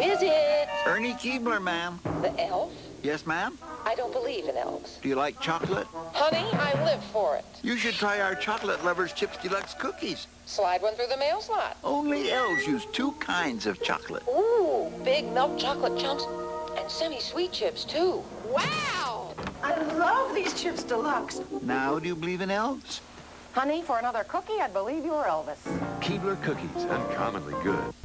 is it? Ernie Keebler, ma'am. The elf? Yes, ma'am? I don't believe in elves. Do you like chocolate? Honey, I live for it. You should try our Chocolate Lovers Chips Deluxe cookies. Slide one through the mail slot. Only elves use 2 kinds of chocolate. Ooh, big milk chocolate chunks and semi-sweet chips, too. Wow! I love these Chips Deluxe. Now, do you believe in elves? Honey, for another cookie, I'd believe you were Elvis. Keebler cookies, uncommonly good.